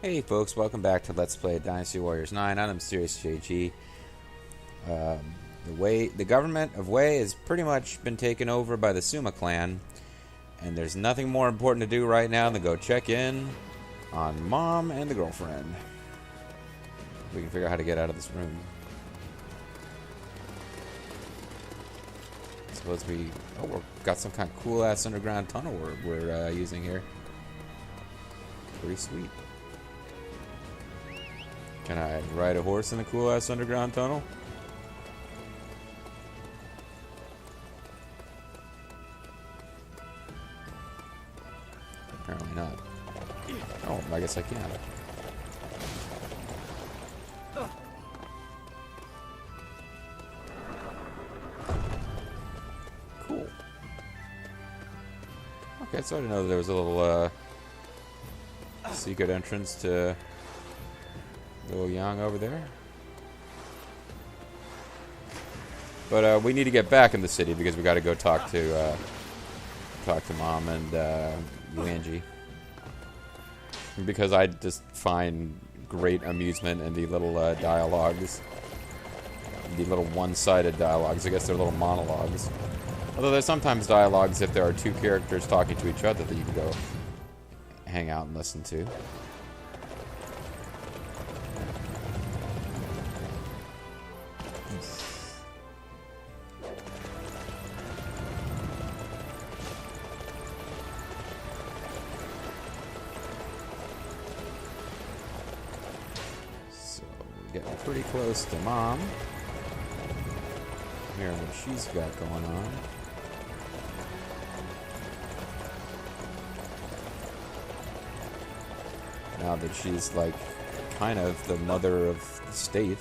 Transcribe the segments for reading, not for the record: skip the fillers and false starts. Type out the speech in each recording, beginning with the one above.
Hey folks, welcome back to Let's Play Dynasty Warriors 9. I'm Mysterious JG. The government of Wei has pretty much been taken over by the Sima clan, and there's nothing more important to do right now than go check in on Mom and the girlfriend. We can figure out how to get out of this room. Suppose we've got some kind of cool ass underground tunnel we're using here. Pretty sweet. Can I ride a horse in the cool-ass underground tunnel? Apparently not. Oh, I guess I can. Cool. Okay, so I didn't know there was a little secret entrance to Little Yang over there. But we need to get back in the city because we got to go talk to Mom and Yuanji. Because I just find great amusement in the little dialogues, the little one-sided dialogues. I guess they're little monologues. Although there's sometimes dialogues if there are two characters talking to each other that you can go hang out and listen to. Getting pretty close to Mom. Hearing what she's got going on. Now that she's like kind of the mother of the state.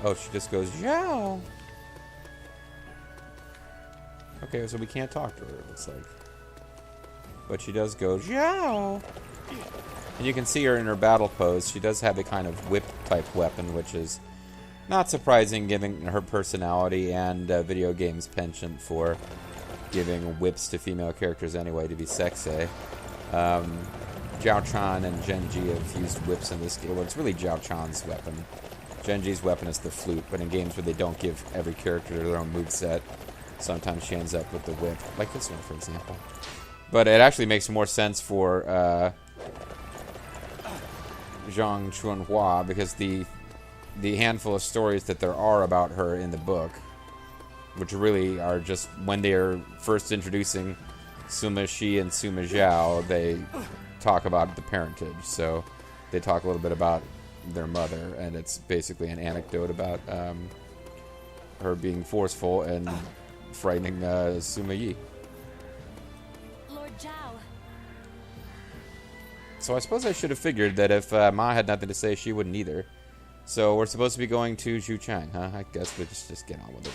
Oh, she just goes, Zhao! Okay, so we can't talk to her, it looks like. But she does go, Zhao! And you can see her in her battle pose. She does have a kind of whip-type weapon, which is not surprising given her personality and video games penchant for giving whips to female characters anyway to be sexy. Zhao Chan and Genji have used whips in this game. Well, it's really Zhao Chan's weapon. Genji's weapon is the flute, but in games where they don't give every character their own moveset, sometimes she ends up with the whip. Like this one, for example. But it actually makes more sense for Zhang Chunhua, because the handful of stories that there are about her in the book, which really are just when they are first introducing Sima Yi and Sima Zhao, they talk about the parentage. So they talk a little bit about their mother, and it's basically an anecdote about her being forceful and frightening Sima Yi. So I suppose I should have figured that if Ma had nothing to say, she wouldn't either. So we're supposed to be going to Zhuchang, huh? I guess we'll just get on with it.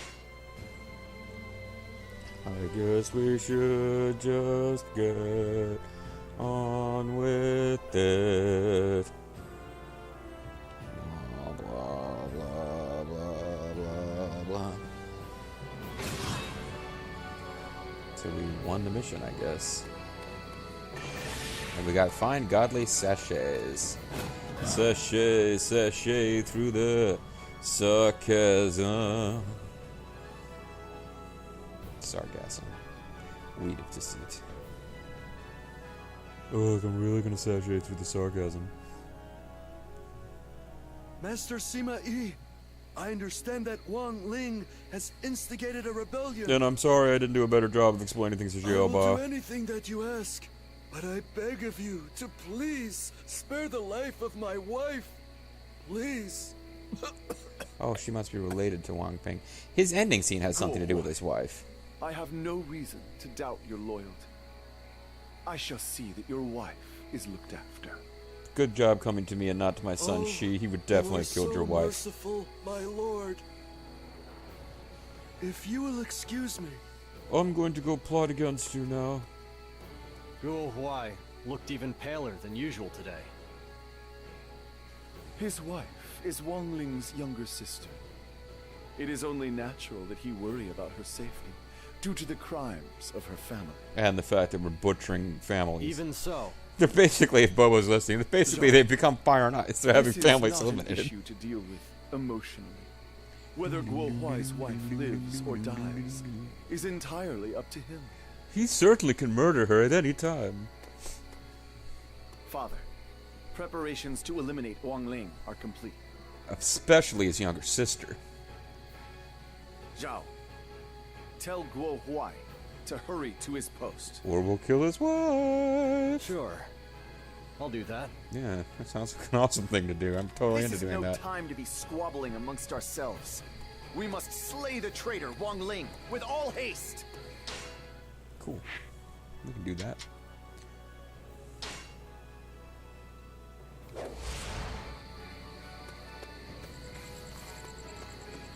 I guess we should just get on with it. Blah, blah, blah, blah, blah, blah. So we won the mission, I guess. And we got fine godly sachets. Sachet through the sarcasm. Sarcasm. Weed of deceit. Oh, look, I'm really gonna sachet through the sarcasm. Master Sima Yi, I understand that Wang Ling has instigated a rebellion. And I'm sorry I didn't do a better job of explaining things to I will Xiaoba. do anything that you ask. But I beg of you to please spare the life of my wife. Please. Oh, she must be related to Wang Ping. His ending scene has something to do with his wife. I have no reason to doubt your loyalty. I shall see that your wife is looked after. Good job coming to me and not to my son Shi. He would definitely have killed your wife. Merciful, my lord. If you will excuse me. I'm going to go plot against you now. Guo Huai looked even paler than usual today. His wife is Wang Ling's younger sister. It is only natural that he worry about her safety. due to the crimes of her family. And the fact that we're butchering families. Even so, They're basically, if Bobo's listening, basically they've become fire and ice. They're having families This is not an eliminated. issue to deal with emotionally. Whether Guo Huai's wife lives or dies is entirely up to him. He certainly can murder her at any time. Father, preparations to eliminate Wang Ling are complete. Especially his younger sister. Zhao, tell Guo Huai to hurry to his post. Or we'll kill his wife. sure. I'll do that. Yeah, that sounds like an awesome thing to do. I'm totally This into is doing no that. time to be squabbling amongst ourselves. We must slay the traitor Wang Ling with all haste. Cool. We can do that.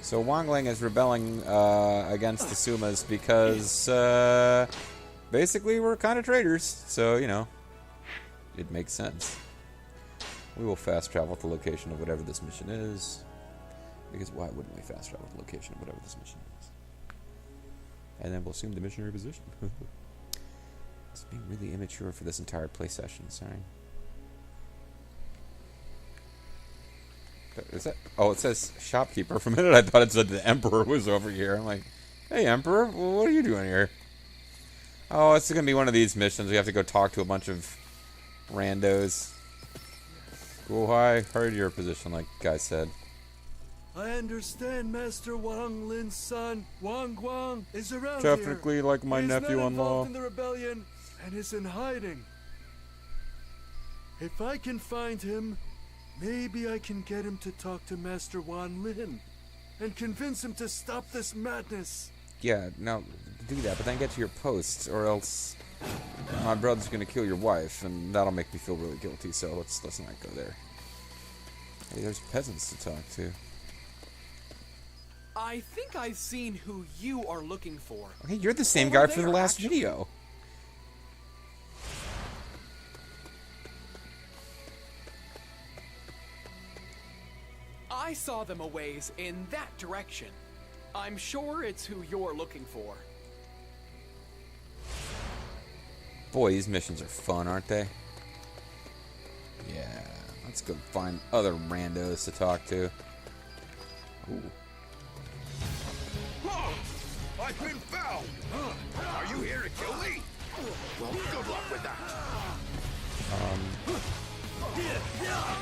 So Wang Ling is rebelling against the Sumas because basically we're kind of traitors. So, you know, it makes sense. We will fast travel to the location of whatever this mission is. Because why wouldn't we fast travel to the location of whatever this mission is? And then we'll assume the missionary position. It's being really immature for this entire play session, sorry. Is that? Oh, it says shopkeeper. For a minute I thought it said the Emperor was over here. I'm like, hey Emperor, what are you doing here? Oh, it's going to be one of these missions. We have to go talk to a bunch of randos. Guo Huai, hurry to your position, like Guy said. I understand Master Wang Lin's son, Wang Guang, is around Technically, here. like my He's nephew-in-law. not involved in the rebellion and is in hiding. If I can find him, maybe I can get him to talk to Master Wan Lin and convince him to stop this madness. Yeah, no, do that, but then get to your posts, or else my brother's gonna kill your wife, and that'll make me feel really guilty. So let's not go there. Hey, there's peasants to talk to. I think I've seen who you are looking for. Okay, you're the same Over guy from the there, last actually. video. I saw them a ways in that direction. I'm sure it's who you're looking for. Boy, these missions are fun, aren't they? Yeah, let's go find other randos to talk to. Ooh. I've been found! Are you here to kill me? Well, good luck with that.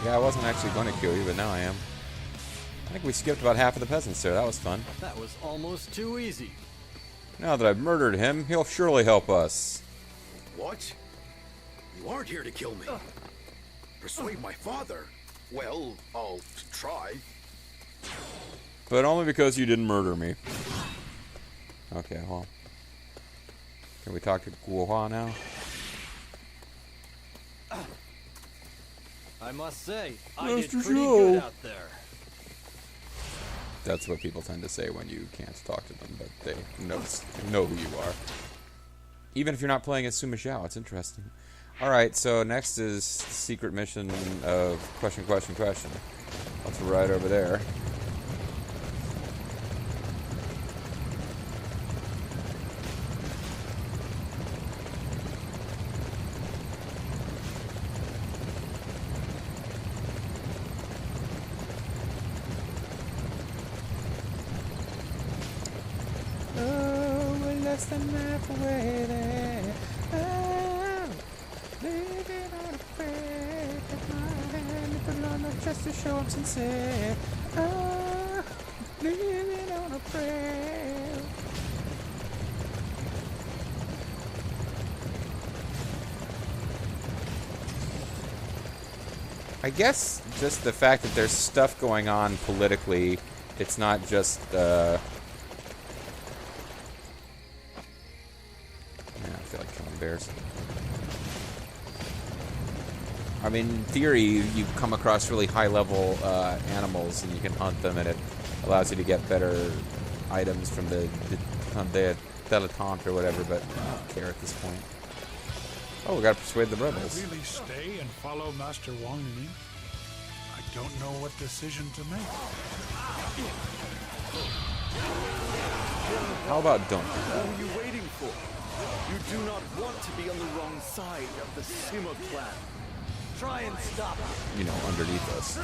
Yeah, I wasn't actually going to kill you, but now I am. I think we skipped about half of the peasants there. That was fun. That was almost too easy. Now that I've murdered him, he'll surely help us. What? You aren't here to kill me. Persuade my father? Well, I'll try. But only because you didn't murder me. Okay, well. Can we talk to Guo Huai now? I must say, I did Master pretty Zhao. good out there. That's what people tend to say when you can't talk to them, but they know who you are. Even if you're not playing as Sima Zhao, it's interesting. Alright, so next is the secret mission of question. That's right over there. Oh, we're less than halfway there. Oh, living on a prayer. Take my hand and put it on the chest to show I'm sincere. Oh, living on a prayer. I guess just the fact that there's stuff going on politically, it's not just, I feel like killing bears. I mean, in theory, you come across really high-level animals, and you can hunt them, and it allows you to get better items from the dilettante or whatever, but I don't care at this point. Oh, we gotta persuade the rebels. Really stay and follow Master Wang Ling? I don't know what decision to make. How about don't do What that? are you waiting for? You do not want to be on the wrong side of the Sima clan. Try and stop it. You know, underneath us.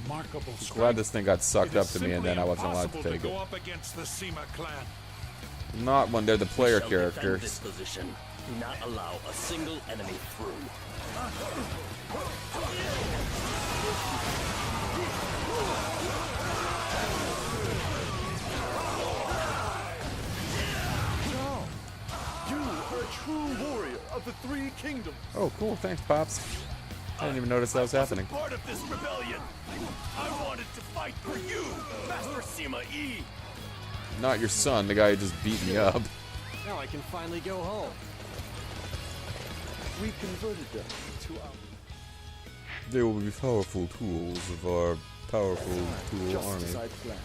Remarkable Glad strength. this thing got sucked It up is to me and simply then I wasn't allowed to impossible take go it. up against the Sima clan. Not when they're the player Shall defend characters. this position. Do not allow a single enemy through. You are a true warrior of the Three Kingdoms. Oh, cool. Thanks, Pops. I didn't even notice that was happening. Part of this rebellion. I wanted to fight for you, Master Sima Yi. Not your son, the guy who just beat me up. Now I can finally go home. We converted them to our They will be powerful tools of our powerful tool just army. as I planned.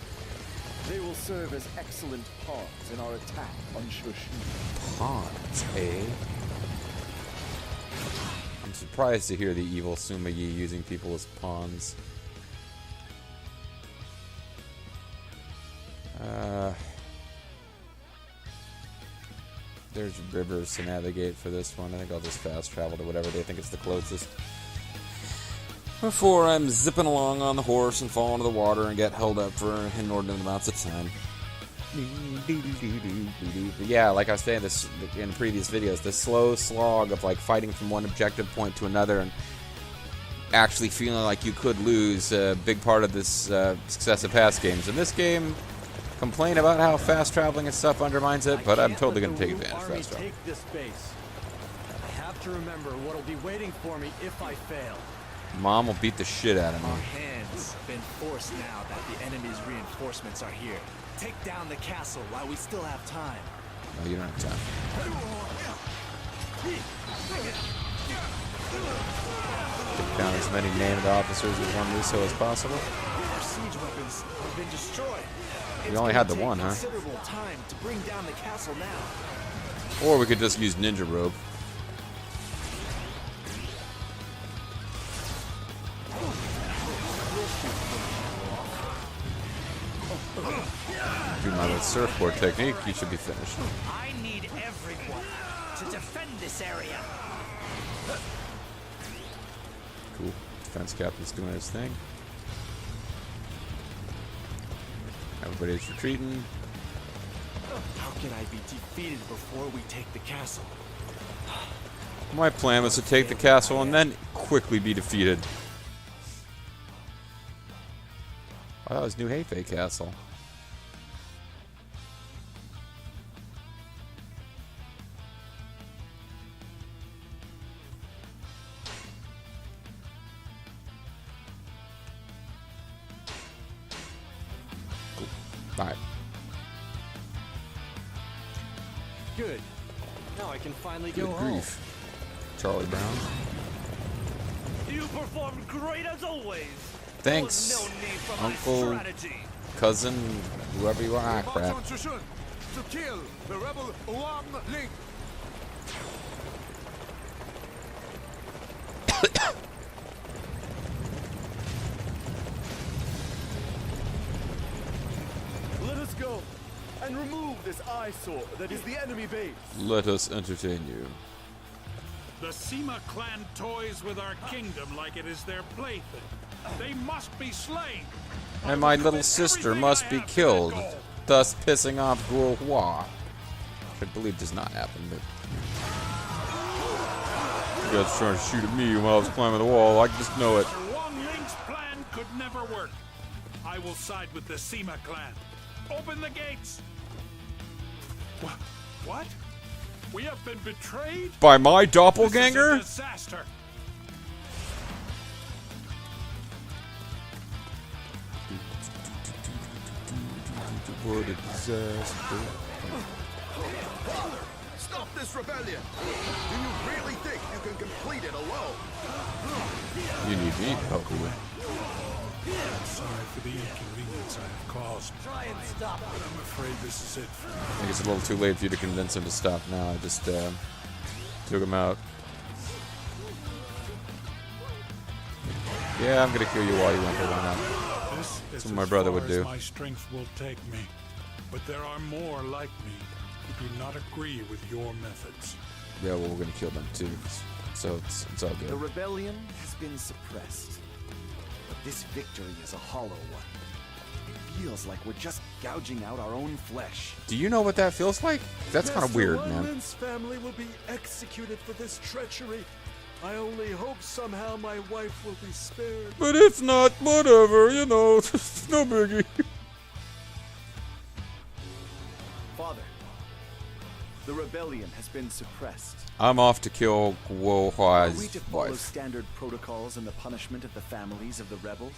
They will serve as excellent pawns in our attack on Shoshin. Pawns, eh? I'm surprised to hear the evil Sima Yi using people as pawns. There's rivers to navigate for this one. I think I'll just fast travel to whatever they think is the closest. Before I'm zipping along on the horse and fall into the water and get held up for inordinate amounts of time. But yeah, like I was saying this in previous videos, the slow slog of like fighting from one objective point to another and actually feeling like you could lose a big part of this success of past games. In this game, complain about how fast traveling and stuff undermines it, but I'm totally going to take advantage of fast travel. Take this base. I have to remember what'll be waiting for me if I fail. Mom will beat the shit out of me. Our hands been forced now that the enemy's reinforcements are here. Take down the castle while we still have time. No, you don't have time. Take down as many named officers as one Muso as possible. Our siege weapons have been destroyed. We only had the one, huh? Considerable time to bring down the castle now. Or we could just use Ninja Rope. Do my little surfboard technique, you should be finished. I need everyone to defend this area. Cool. Defense captain's doing his thing. Everybody's retreating. How can I be defeated before we take the castle? My plan was to take the castle and then quickly be defeated. Oh, that was New Hefei Castle. Cool. Alright. Good. Now I can finally Good go home. grief. Charlie Brown. You performed great as always. Thanks, No need for my Uncle, strategy. cousin, whoever you are. Ah, March crap. on Shoshin to kill the rebel Wang Ling. Let us go and remove this eyesore that is the enemy base. Let us entertain you. The Sima clan toys with our kingdom like it is their plaything. They must be slain. And my little sister must be killed, thus pissing off Guo Huai. Which I believe does not happen, but... You guys trying to shoot at me while I was climbing the wall, I just know it. Wang Ling's plan could never work. I will side with the Sima clan. Open the gates. What? We have been betrayed? By my This is doppelganger? a disaster. What a disaster. Stop this rebellion! Do you really think you can complete it alone? You need me to help you. Sorry for the inconvenience I have caused. Try and stop But I'm afraid this is it for me. I think it's a little too late for you to convince him to stop now. I just took him out. Yeah, I'm gonna kill you while you went for one out. This is That's what my as brother far would as do. my strength will take me. But there are more like me who do not agree with your methods. Yeah, well, we're gonna kill them too. So it's all The good. rebellion has been suppressed, but this victory is a hollow one. It feels like we're just gouging out our own flesh. Do you know what that feels like? That's kind of Master weird, man. Lyman's family will be executed for this treachery. I only hope somehow my wife will be spared. But if not, whatever, you know, no biggie. Father, the rebellion has been suppressed. I'm off to kill Guo Are we Huai's to follow wife. standard protocols in the punishment of the families of the rebels?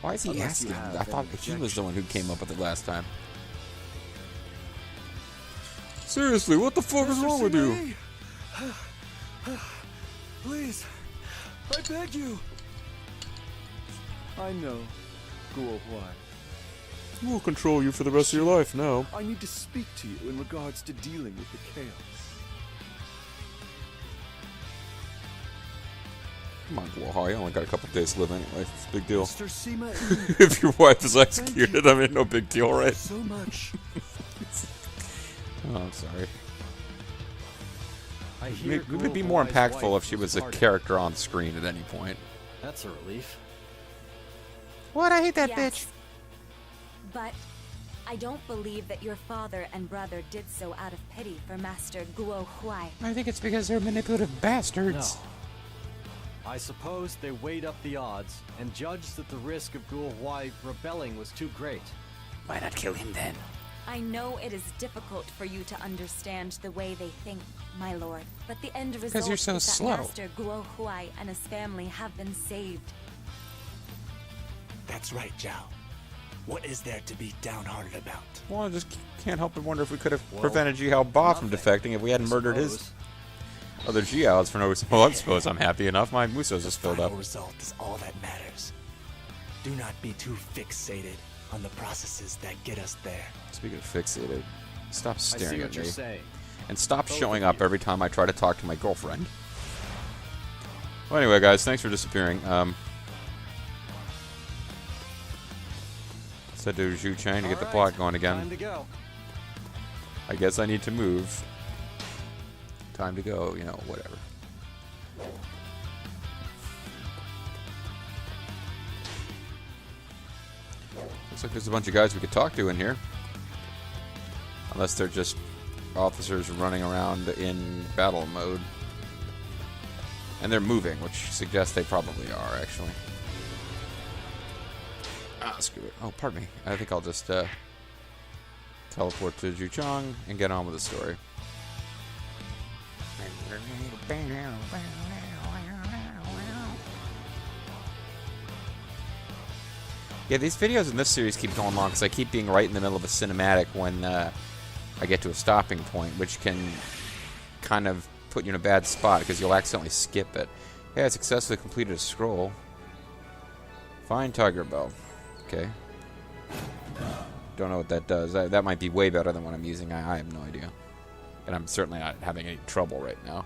Why is he Unless you asking? have I thought any he was the one who objections. came up with it last time. Seriously, what the fuck is Master wrong with Sima you? Yi, please, I beg you. I know, Guo Huai. We'll control you for the rest of your life now. I need to speak to you in regards to dealing with the chaos. Come on, Guo Huai, you only got a couple days to live anyway. It's a big deal. Mr. Sima Yi, If your wife is executed, I mean, no big deal, right? so much. Oh, I'm sorry. I hear It would be Guo more Huai's impactful wife if she was a departed. character on screen at any point. That's a relief. What? I hate that Yes. But I don't believe that your father and brother did so out of pity for Master Guo Huai. I think it's because they're manipulative bastards. No. I suppose they weighed up the odds and judged that the risk of Guo Huai rebelling was too great. Why not kill him then? I know it is difficult for you to understand the way they think, my lord, but the end result you're so is that slow. Master Guo Huai and his family have been saved. That's right, Zhao. What is there to be downhearted about? Well, I just can't help but wonder if we could have Well, prevented Jiao Ba from nothing, defecting if we hadn't I murdered his suppose. other Jiaos for no reason. Well, I suppose I'm happy enough. My Muso's is filled up. Final result is all that matters. Do not be too fixated on the processes that get us there. Speaking of fixated, stop I see staring what at you're me. saying. And stop Both showing of up you. every time I try to talk to my girlfriend. Well, anyway, guys, thanks for disappearing. Said to Zhu Chang to get the All plot right, going again. Time to go. I guess I need to move. Time to go, you know, whatever. Looks like there's a bunch of guys we could talk to in here. Unless they're just officers running around in battle mode. And they're moving, which suggests they probably are, actually. Ah, screw it. Oh, pardon me. I think I'll just teleport to Zhuchang and get on with the story. Yeah, these videos in this series keep going long because I keep being right in the middle of a cinematic when I get to a stopping point, which can kind of put you in a bad spot because you'll accidentally skip it. Yeah, I successfully completed a scroll. Find Tiger Bell. Okay. Don't know what that does. That might be way better than what I'm using. I have no idea. And I'm certainly not having any trouble right now.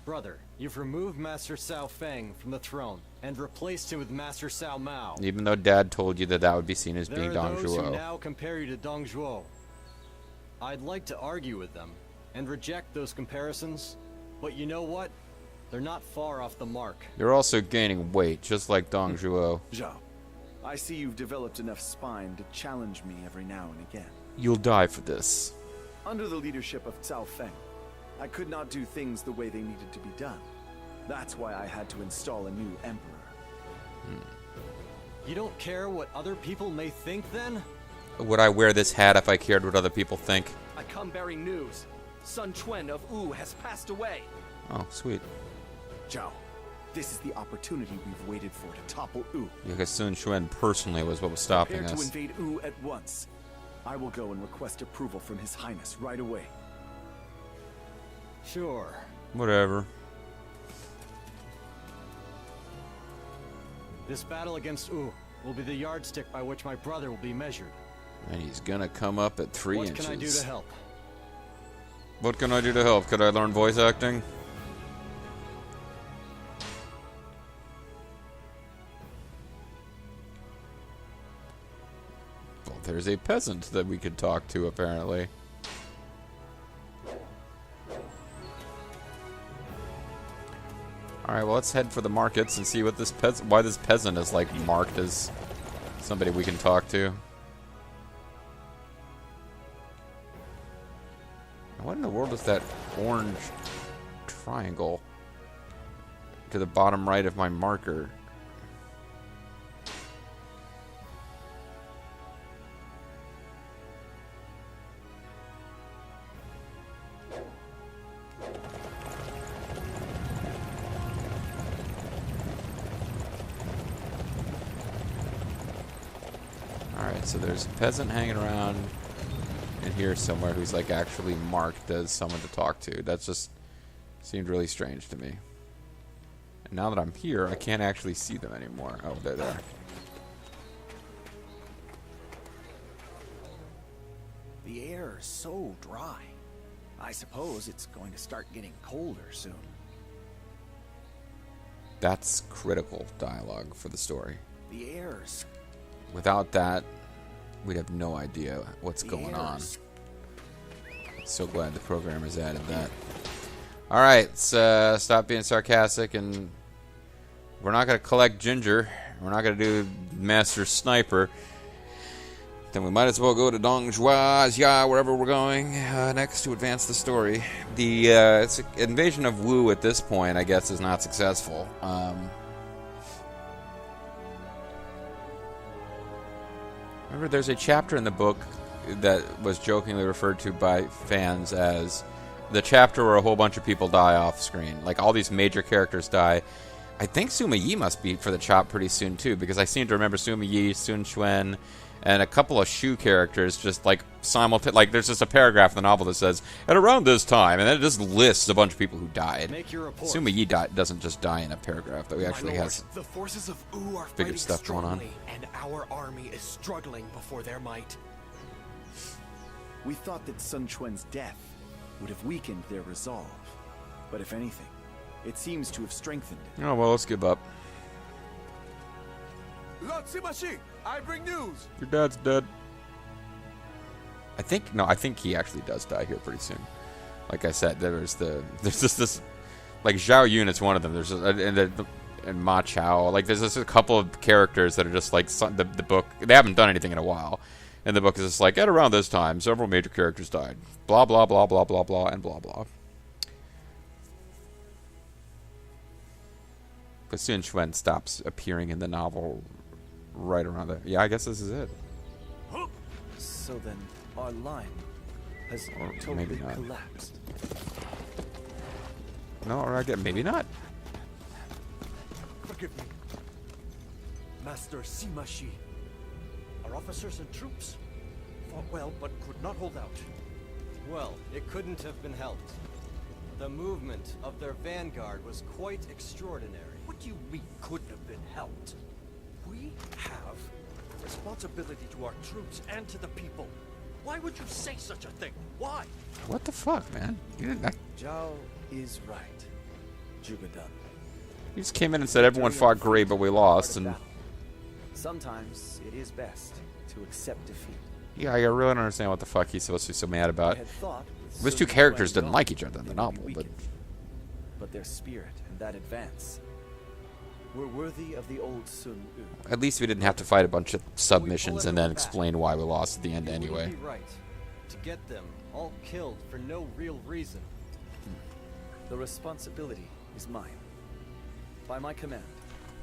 Brother, you've removed Master Cao Feng from the throne and replaced him with Master Cao Mao. Even though Dad told you that that would be seen as There being are Dong those who Zhuo. now compare you to Dong Zhuo. I'd like to argue with them and reject those comparisons, but you know what? They're not far off the mark. You're also gaining weight, just like Dong Zhuo. Zhao, I see you've developed enough spine to challenge me every now and again. You'll die for this. Under the leadership of Cao Feng, I could not do things the way they needed to be done. That's why I had to install a new emperor. You don't care what other people may think then? Would I wear this hat if I cared what other people think? I come bearing news. Sun Quan of Wu has passed away. Oh, sweet. Zhao, this is the opportunity we've waited for to topple Wu. Because Sun Quan personally was what was stopping Prepare to us. invade Wu at once. I will go and request approval from His Highness right away. Sure. Whatever. This battle against Wu will be the yardstick by which my brother will be measured. And he's gonna come up at 3 inches. What can I do to help? What can I do to help? Could I learn voice acting? Well, there's a peasant that we could talk to, apparently. Alright, well, let's head for the markets and see what this why this peasant is, like, marked as somebody we can talk to. What in the world is that orange triangle to the bottom right of my marker? Alright, so there's a peasant hanging around in here somewhere who's like actually marked as someone to talk to. That just seemed really strange to me. And now that I'm here, I can't actually see them anymore. Oh, they're there. The air is so dry. I suppose it's going to start getting colder soon. That's critical dialogue for the story. The air's... Without that, we'd have no idea what's going on. So glad the programmers added that. Alright, let's stop being sarcastic, and we're not going to collect Ginger. We're not going to do Master Sniper. Then we might as well go to Dongjua, wherever we're going next to advance the story. The invasion of Wu at this point, I guess, is not successful. Remember, there's a chapter in the book that was jokingly referred to by fans as the chapter where a whole bunch of people die off screen. Like, all these major characters die. I think Sima Yi must be for the chop pretty soon, too, because I seem to remember Sima Yi, Sun Quan, and a couple of Shu characters just, like, simultaneously. Like, there's just a paragraph in the novel that says, at around this time, and then it just lists a bunch of people who died. Make your report. Sima Yi doesn't just die in a paragraph, though he actually has the forces of Wu are bigger fighting stuff going on. strongly, and our army is struggling before their might. We thought that Sun Quan's death would have weakened their resolve. But if anything, it seems to have strengthened it. Oh, well, let's give up. Lord Sima Yi, I bring news. Your dad's dead. I think he actually does die here pretty soon. Like I said, there's just this, like, Zhao Yun is one of them. There's and Ma Chao. Like, there's just a couple of characters that are just like the book. They haven't done anything in a while, and the book is just like, at around this time, several major characters died. Blah blah blah blah blah blah and blah blah. But Sun Quan stops appearing in the novel right around there. Yeah, I guess this is it. So then, our line has Or totally maybe not. collapsed. No, or I get maybe not. Forgive me. Master Sima Yi. Our officers and troops fought well, but could not hold out. Well, it couldn't have been helped. The movement of their vanguard was quite extraordinary. What do you mean couldn't have been helped? We have a responsibility to our troops and to the people. Why would you say such a thing? Why? What the fuck, man? You didn't. Zhao is right. Jugadan. You just came in and said everyone fought great, but we lost, and Sometimes it is best to accept defeat. yeah, I really don't understand what the fuck he's supposed to be so mad I about. had thought Those two characters didn't like each other in the novel, but their spirit and that advance were worthy of the old Sun Wu. at least we didn't have to fight a bunch of submissions it and then back. explain why we lost at the end You wouldn't anyway. be right to get them all killed for no real reason. The responsibility is mine. By my command,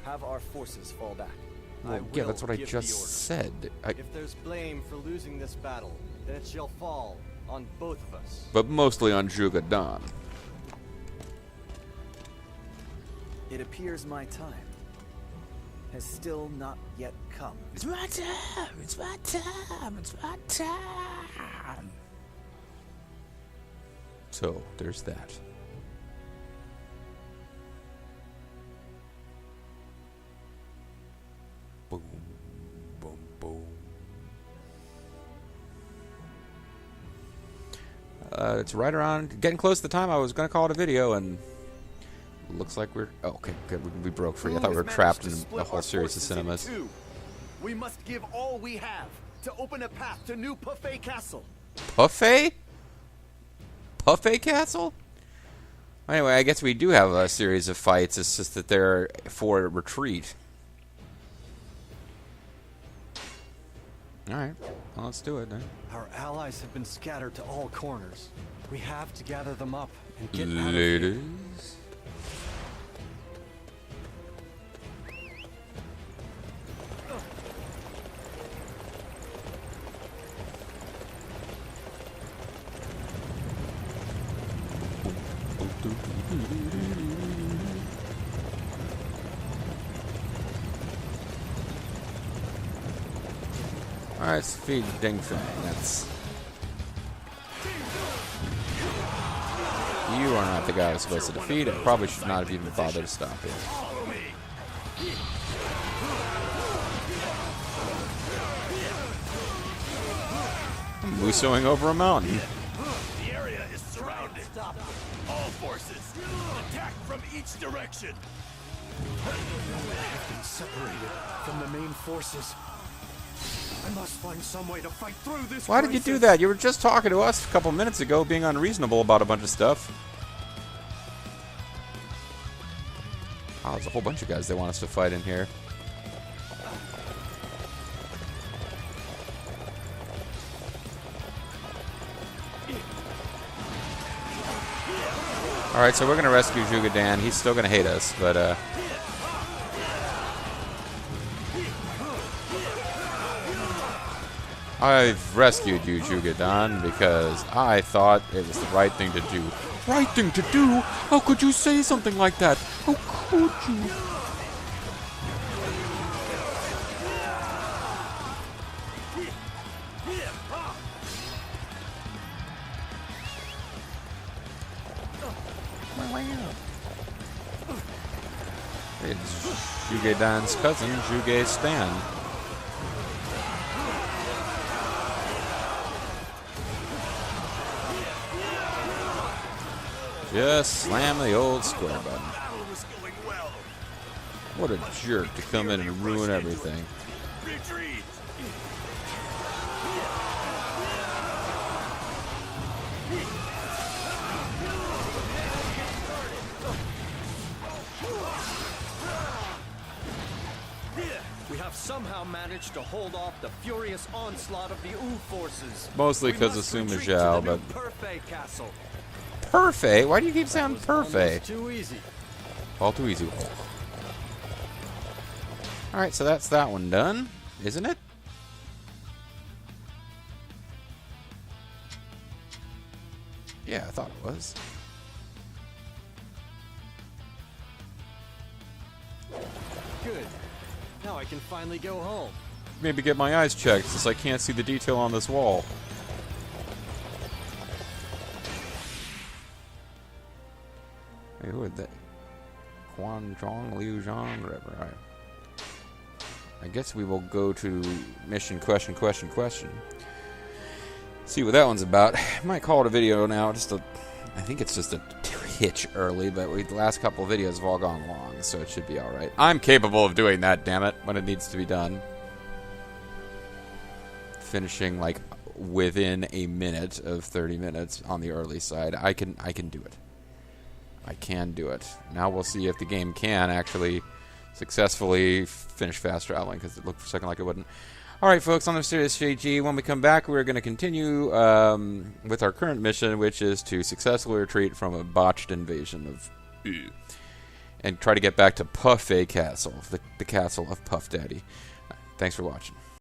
have our forces fall back. Well, I yeah, will that's what I give the just order. said. If there's blame for losing this battle, then it shall fall on both of us. But mostly on Jugadan. It appears my time has still not yet come. It's my time! It's my time! It's my time! So, there's that. Boom, boom, boom. It's right around, getting close to the time I was going to call it a video, and looks like we're... Oh, okay, good. We broke free. I thought we were trapped in a whole series of cinemas. We must give all we have to open a path to New Puffet Castle. Puffet? Puffet Castle? Anyway, I guess we do have a series of fights. It's just that they're for retreat. Alright, well, let's do it then. Our allies have been scattered to all corners. We have to gather them up and get out of Ladies. here. Alright, let's feed Ding Fang. That's... You are not the guy I was supposed to defeat. I probably should not have even bothered to stop it. I'm Musoing over a mountain. The area is surrounded. All forces, attack from each direction. I've been separated from the main forces. I must find some way to fight through this. Why did you do that? You were just talking to us a couple minutes ago, being unreasonable about a bunch of stuff. Oh, there's a whole bunch of guys they want us to fight in here. Alright, so we're going to rescue Zhuge He's still going to hate us, but, I've rescued you, Zhuge because I thought it was the right thing to do. Right thing to do? How could you say something like that? How could you? It's Zhuge Dan's cousin, Zhuge Stan. Just slam the old square button. What a jerk to come in and ruin everything. Retreat. We have somehow managed to hold off the furious onslaught of the Wu forces. Mostly because of Sima Zhao, but... Perfect Castle. Perfect? Why do you keep saying perfect? Too easy. All too easy. Alright, so that's that one done, isn't it? Yeah, I thought it was. Good. Now I can finally go home. Maybe get my eyes checked since I can't see the detail on this wall. Hey, who are they? Quan Zhong, Liu Zhang, whatever. Alright. I guess we will go to mission question. See what that one's about. I might call it a video now. I think it's just a hitch early, but the last couple of videos have all gone long, so it should be alright. I'm capable of doing that, damn it, when it needs to be done. Finishing, like, within a minute of 30 minutes on the early side. I can do it. I can do it. Now we'll see if the game can actually successfully finish fast traveling, because it looked for a second like it wouldn't. Alright, folks, on the Mysterious JG, when we come back, we're going to continue with our current mission, which is to successfully retreat from a botched invasion of... and try to get back to Puffet Castle, the castle of Puff Daddy. Thanks for watching.